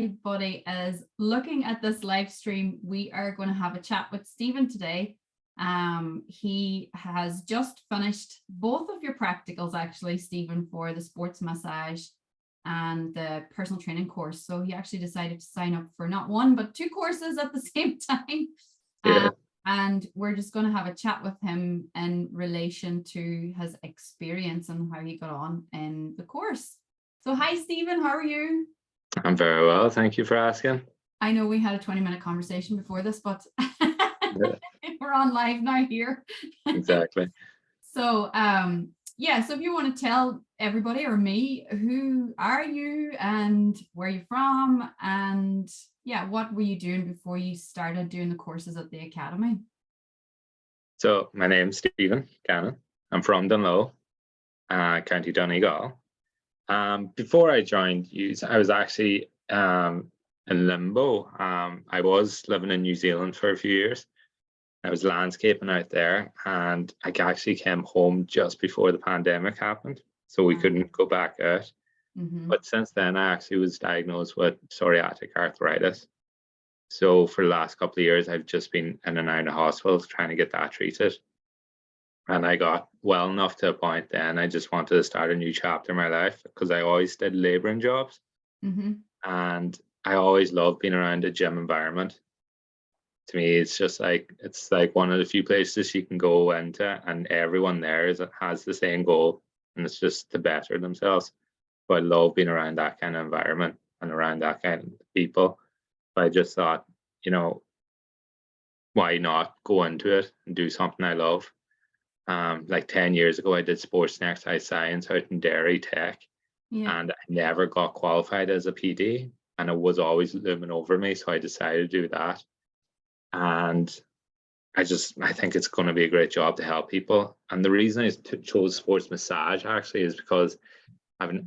Everybody is looking at this live stream. We are going to have a chat with Stephen today. He has just finished both of your practicals, actually, Stephen, for the sports massage and the personal training course. So he actually decided to sign up for not one, but two courses at the same time. Yeah. And we're just going to have a chat with him in relation to his experience and how he got on in the course. So hi, Stephen, how are you? I'm very well. Thank you for asking. I know we had a 20-minute conversation before this, but we're on live now here. Exactly. So, so if you want to tell everybody or me, who are you and where are you from? And what were you doing before you started doing the courses at the academy? So my name's Stephen Cannon. I'm from Dunlow, County Donegal. Before I joined you, I was actually in limbo. I was living in New Zealand for a few years. I was landscaping out there, and I actually came home just before the pandemic happened, so we couldn't go back out. But since then, I actually was diagnosed with psoriatic arthritis. So for the last couple of years, I've just been in and out of hospitals trying to get that treated. And I got well enough to a point then I just wanted to start a new chapter in my life, because I always did labouring jobs. And I always loved being around a gym environment. To me, it's like one of the few places you can go into and everyone there has the same goal, and it's just to better themselves. So I love being around that kind of environment and around that kind of people. But I just thought, why not go into it and do something I love? Like 10 years ago, I did sports and exercise science out in Derry Tech, and I never got qualified as a PD, and it was always looming over me. So I decided to do that. And I think it's going to be a great job to help people. And the reason I chose sports massage actually is because I've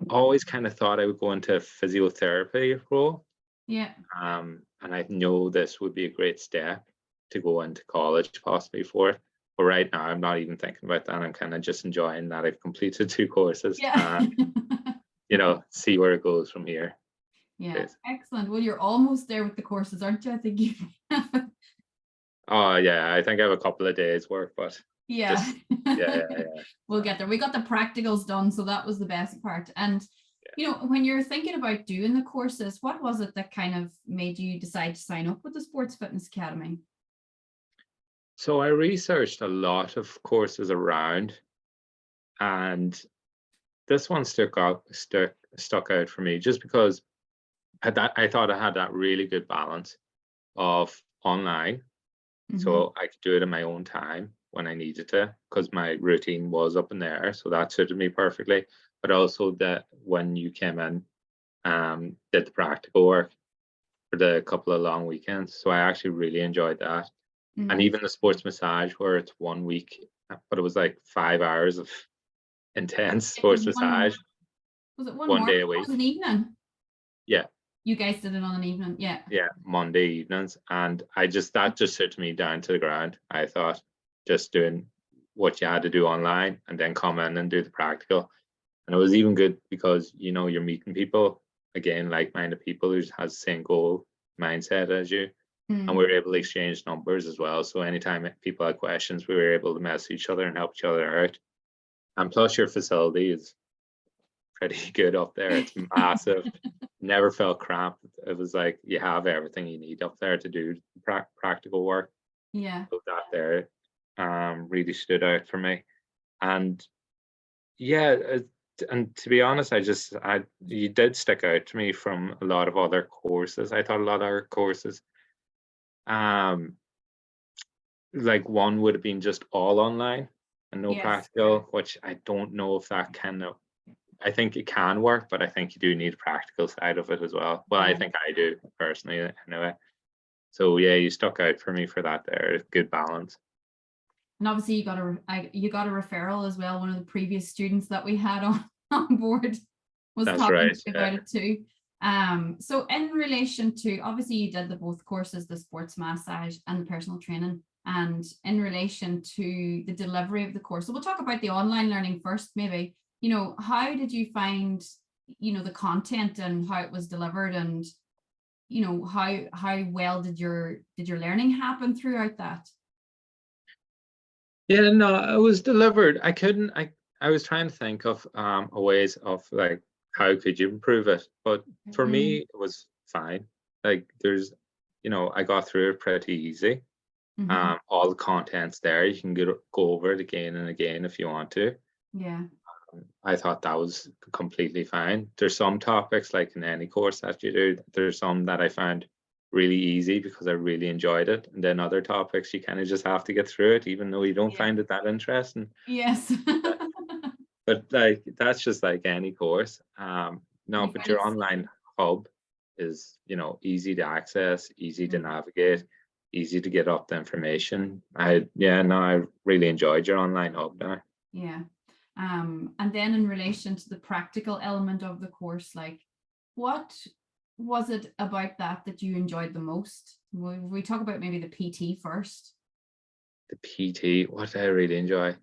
always kind of thought I would go into a physiotherapy role. And I know this would be a great step to go into college possibly for it. But right now, I'm not even thinking about that. I'm kind of just enjoying that I've completed 2 courses. See where it goes from here. Yeah, excellent. Well, you're almost there with the courses, aren't you? I think you have. Oh, yeah, I think I have a couple of days work, but yeah. We'll get there. We got the practicals done, so that was the best part. And when you're thinking about doing the courses, what was it that kind of made you decide to sign up with the Sports Fitness Academy? So I researched a lot of courses around, and this one stuck out for me just because I thought I had that really good balance of online. So I could do it in my own time when I needed to, because my routine was up in the air. So that suited me perfectly. But also that when you came in, did the practical work for the couple of long weekends. So I actually really enjoyed that. And even the sports massage, where it's 1 week, but it was like 5 hours of intense sports massage. Was it one day a week? Was it an evening? Yeah. You guys did it on an evening, yeah. Yeah, Monday evenings. And that just suited me down to the ground. I thought just doing what you had to do online and then come in and do the practical. And it was even good because, you're meeting people, again, like-minded people who has the same goal mindset as you. And we were able to exchange numbers as well. So anytime people had questions, we were able to message each other and help each other out. And plus your facility is pretty good up there. It's massive. Never felt cramped. It was like you have everything you need up there to do practical work. Yeah. So that there really stood out for me. And and to be honest, you did stick out to me from a lot of other courses. I thought a lot of other courses, like one would have been just all online and no practical, which I don't know if that I think it can work, but I think you do need a practical side of it as well. Well, I think I do personally anyway. So yeah, you stuck out for me for that there. Good balance. And obviously you got a referral as well. One of the previous students that we had on board was talking about it too. So in relation to, obviously you did both courses, the sports massage and the personal training, and in relation to the delivery of the course. So we'll talk about the online learning first, maybe. How did you find, the content and how it was delivered, and how well did your learning happen throughout that? Yeah, no, it was delivered. I was trying to think of a ways of like how could you improve it, but for me it was fine. Like I got through it pretty easy. Mm-hmm. All the content's there. You can go over it again and again if you want to. Yeah. I thought that was completely fine. There's some topics, like in any course that you do, there's some that I found really easy because I really enjoyed it. And then other topics, you kind of just have to get through it, even though you don't Yeah. find it that interesting. Yes. But like that's just like any course. No, You but find your it online hub is, easy to access, easy to Mm. navigate, easy to get up the information. I really enjoyed your online hub now. Yeah. And then in relation to the practical element of the course, like what was it about that you enjoyed the most? We talk about maybe the PT first. The PT, what did I really enjoy?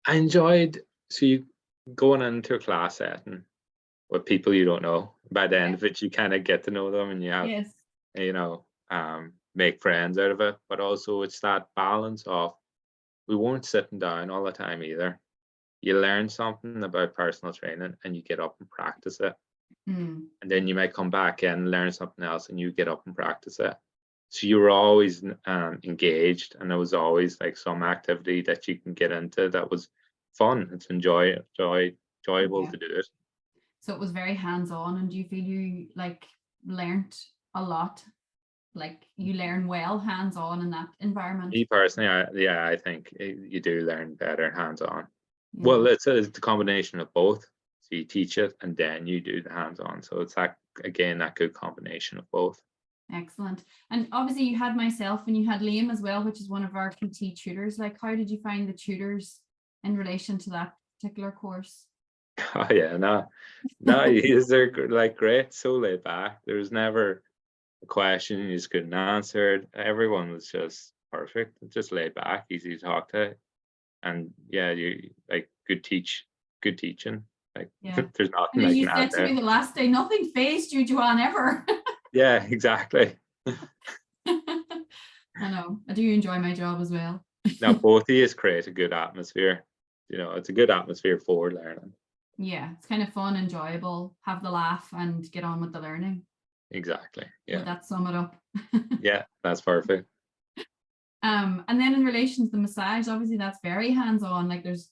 I enjoyed so you going into a class setting with people you don't know. By the end Yeah. of it, you kind of get to know them and you have, Yes. make friends out of it. But also it's that balance of we weren't sitting down all the time either. You learn something about personal training and you get up and practice it. Mm. And then you might come back in and learn something else and you get up and practice it. So you were always engaged, and there was always like some activity that you can get into that was fun. It's enjoyable Yeah. to do it. So it was very hands-on, and do you feel you like learned a lot? Like you learn well hands-on in that environment? Me personally, I think you do learn better hands-on. Yeah. Well, it's the combination of both. So you teach it and then you do the hands-on. So it's that good combination of both. Excellent. And obviously you had myself and you had Liam as well, which is one of our PT tutors. Like, how did you find the tutors in relation to that particular course? Oh yeah, no, they're like great, so laid back. There was never a question you just couldn't answer it. Everyone was just perfect, just laid back, easy to talk to, and yeah, you like good teaching. Like Yeah. there's nothing And then like you that said to me there. the last day, nothing phased you, Joanne, ever. Yeah, exactly. I know. I do enjoy my job as well. Now both of you create a good atmosphere. It's a good atmosphere for learning. Yeah, it's kind of fun, enjoyable, have the laugh and get on with the learning. Exactly. Would Yeah. that sum it up? Yeah, that's perfect. And then in relation to the massage, obviously that's very hands-on. Like there's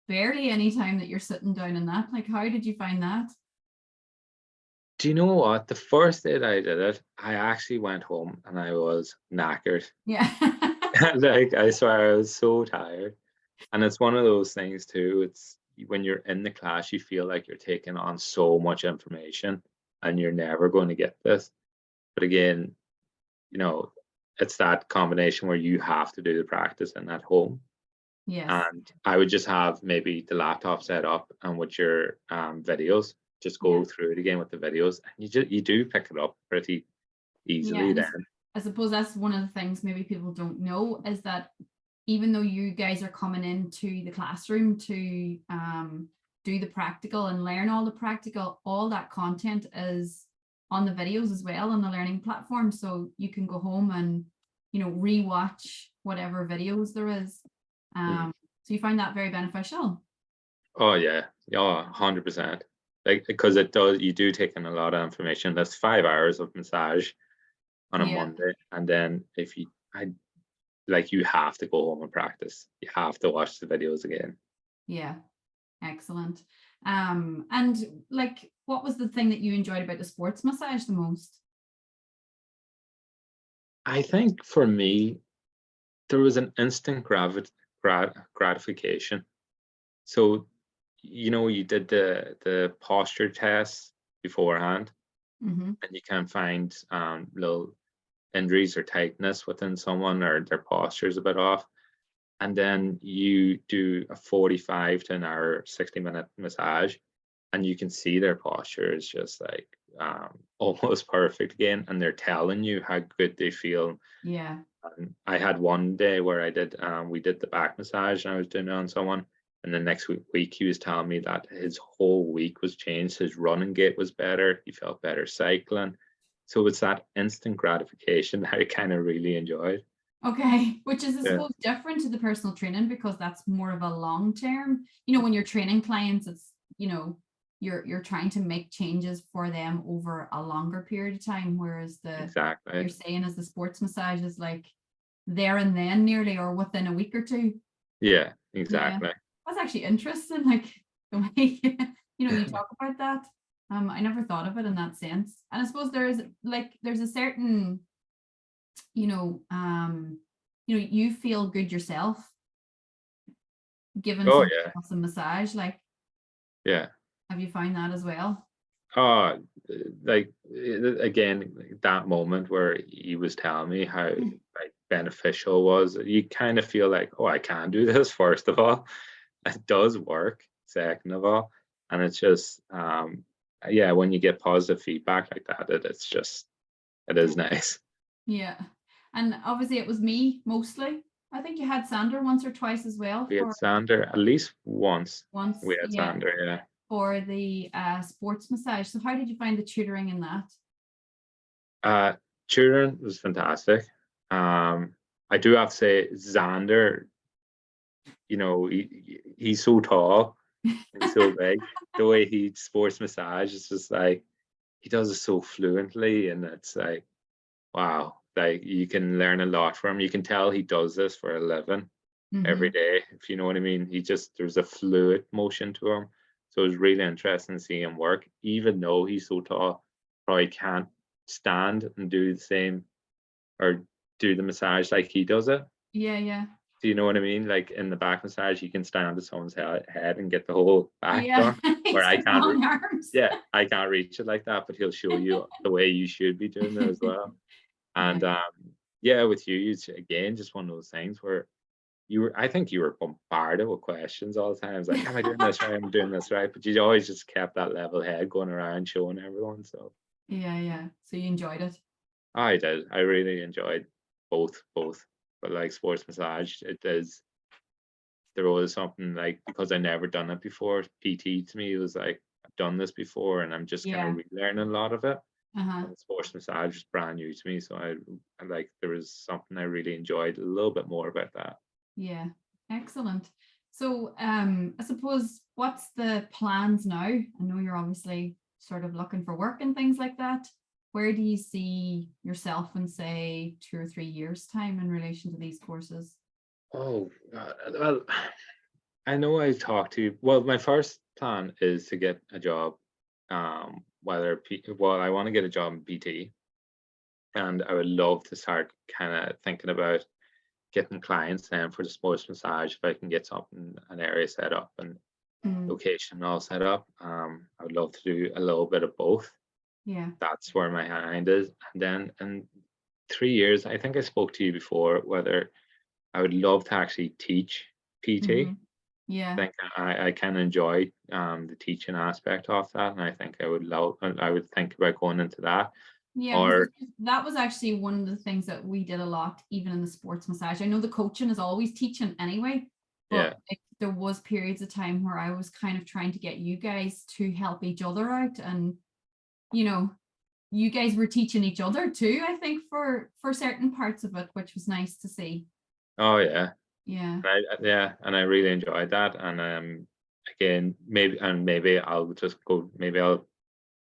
barely any time that you're sitting down in that. Like, how did you find that? Do you know what? The first day that I did it, I actually went home and I was knackered. Yeah. Like I swear I was so tired. And it's one of those things too. It's when you're in the class, you feel like you're taking on so much information and you're never going to get this. But again, you know, it's that combination where you have to do the practice in at home. Yes. And I would just have maybe the laptop set up and with your videos, just Yeah. go through it again with the videos. And you do pick it up pretty Yeah. easily And then. I suppose that's one of the things maybe people don't know is that even though you guys are coming into the classroom to do the practical and learn all the practical, all that content is on the videos as well on the learning platform. So you can go home and, rewatch whatever videos there is. Mm. So you find that very beneficial. Oh yeah, yeah, 100%. Like because you do take in a lot of information. That's 5 hours of massage on a Yeah. Monday, and then you have to go home and practice. You have to watch the videos again. Yeah. Excellent. And like, what was the thing that you enjoyed about the sports massage the most? I think for me, there was an instant gratification. So, you did the posture test beforehand, Mm-hmm. and you can find little injuries or tightness within someone or their posture is a bit off. And then you do a 45 to an hour, 60-minute massage, and you can see their posture is just like almost perfect again. And they're telling you how good they feel. Yeah. I had one day where we did the back massage and I was doing it on someone. And the next week he was telling me that his whole week was changed. His running gait was better. He felt better cycling. So it's that instant gratification that I kind of really enjoyed. Okay, which is, I Yeah, suppose, different to the personal training because that's more of a long term. You know, when you're training clients, it's, you know, you're trying to make changes for them over a longer period of time, whereas the exactly. you're saying as the sports massage is like there and then nearly or within a week or two. Yeah, Yeah, exactly. that's actually interesting. Like the way you know you talk about that. I never thought of it in that sense. And I suppose there is like there's a certain you know, you feel good yourself giving Oh somebody yeah, else a massage. Like, yeah. have you found that as well? Oh, like again, like, that moment where he was telling me how like beneficial it was, you kind of feel like, oh, I can do this. First of all, it does work. Second of all, and it's just, yeah, when you get positive feedback like that, it's just, it is nice. Yeah. And obviously it was me mostly. I think you had Sandra once or twice as well We had for Sander at least once. once, We had yeah, Sander, yeah. for the sports massage. So how did you find the tutoring in that? Uh, Turin was fantastic. Um, I do have to say, Xander, he's so tall and so big. The way he sports massage is just like he does it so fluently, and it's like wow, like you can learn a lot from him. You can tell he does this for a living every Hmm. day, if you know what I mean. There's a fluid motion to him, so it was really interesting to see him work, even though he's so tall. Probably can't stand and do the same or do the massage like he does it. Yeah, yeah. Do you know what I mean? Like in the back massage, you can stand on someone's head and get the whole back Yeah. done. Where He's I got can't, long arms. yeah, I can't reach it like that, but he'll show you the way you should be doing it as well. Yeah. And yeah, with you, it's again just one of those things where I think you were bombarded with questions all the time. It's like, am I doing this right? Am I doing this right? But you always just kept that level head going around showing everyone. So Yeah, yeah. So you enjoyed it. I did. I really enjoyed both. But like sports massage, it is there was something like because I never done it before. PT to me was like I've done this before, and I'm just kind of Yeah. relearning a lot of it. Uh-huh. And sports massage is brand new to me, so I like there was something I really enjoyed a little bit more about that. Yeah. Excellent. So I suppose what's the plans now? I know you're obviously sort of looking for work and things like that. Where do you see yourself in say 2 or 3 years time in relation to these courses? Oh, well, I know I talked to you. Well, my first plan is to get a job. Well, I want to get a job in PT, and I would love to start kind of thinking about getting clients then for the sports massage if I can get something, an area set up and Mm, location all set up. I would love to do a little bit of both. yeah. That's where my mind is. And then in 3 years, I think I spoke to you before whether I would love to actually teach PT. Hmm. Yeah. Think I can enjoy the teaching aspect of that, and I think I would think about going into that. Yeah, because Or that was actually one of the things that we did a lot, even in the sports massage. I know the coaching is always teaching anyway, yeah, but like, there was periods of time where I was kind of trying to get you guys to help each other out, and you know, you guys were teaching each other too. I think for certain parts of it, which was nice to see. oh yeah, Yeah. yeah, and I really enjoyed that. And again, maybe I'll just go. Maybe I'll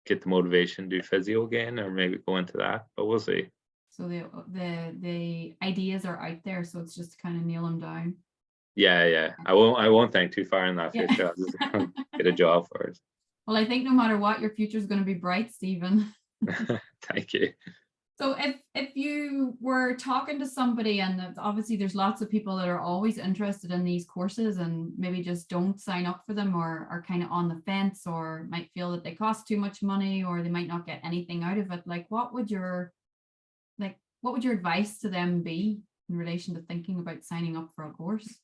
get the motivation to do physio again, or maybe go into that. But we'll see. So the ideas are out there, so it's just kind of nail them down. Yeah, yeah. I won't think too far in that Yeah. future. I'll just get a job first. Well, I think no matter what, your future is going to be bright, Stephen. Thank you. So if you were talking to somebody, and obviously there's lots of people that are always interested in these courses and maybe just don't sign up for them or are kind of on the fence or might feel that they cost too much money or they might not get anything out of it, like what would your advice to them be in relation to thinking about signing up for a course?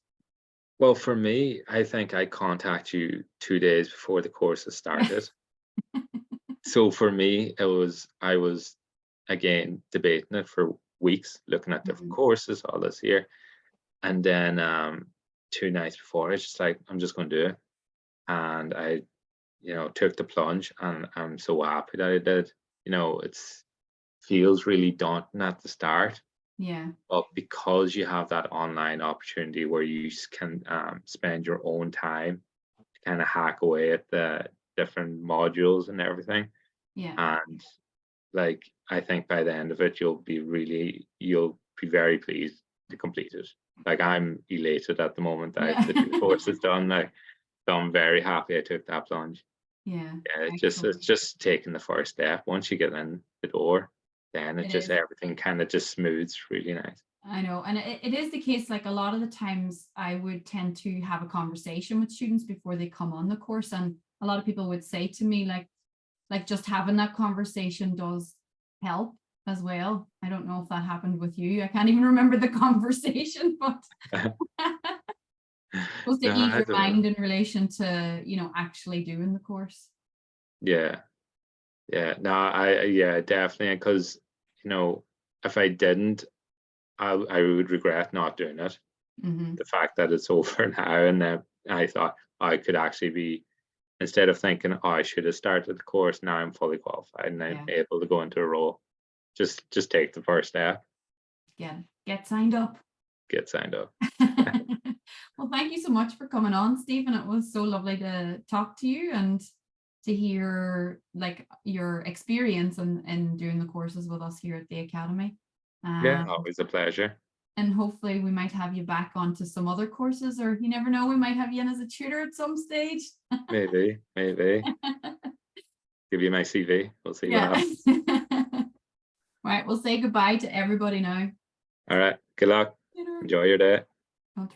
Well, for me, I think I contact you 2 days before the course has started. So for me, I was again debating it for weeks, looking at different Mhm. courses, all this here. And then 2 nights before, it's just like I'm just gonna do it. And I, took the plunge and I'm so happy that I did. It's feels really daunting at the start. Yeah. But because you have that online opportunity where you can spend your own time to kind of hack away at the different modules and everything, Yeah. and like I think by the end of it, you'll be very pleased to complete it. Like I'm elated at the moment that I have the 2 courses done. Like, so I'm very happy I took that plunge. Yeah. Yeah, it's Excellent. just taking the first step. Once you get in the door, then It is. everything kind of just smooths really nice. I know, and it is the case, like a lot of the times I would tend to have a conversation with students before they come on the course, and a lot of people would say to me like just having that conversation does help as well. I don't know if that happened with you. I can't even remember the conversation, but supposed to No, ease I your don't know. mind in relation to, actually doing the course. Yeah, yeah. No, yeah, definitely. Because if I didn't, I would regret not doing it. Hmm. The fact that it's over now, and then I thought I could actually be, instead of thinking, oh, I should have started the course, now I'm fully qualified and I'm Yeah. able to go into a role. Just take the first step, Get signed up. get signed up. Well, thank you so much for coming on, Stephen. It was so lovely to talk to you and to hear like your experience in doing the courses with us here at the Academy. Yeah, Um, always a pleasure. and hopefully we might have you back onto some other courses, or you never know, we might have you in as a tutor at some stage. Maybe. Give you my CV. We'll see what Yeah. happens. Right, we'll say goodbye to everybody now. All right. Good luck. Later. Enjoy your day. I'll turn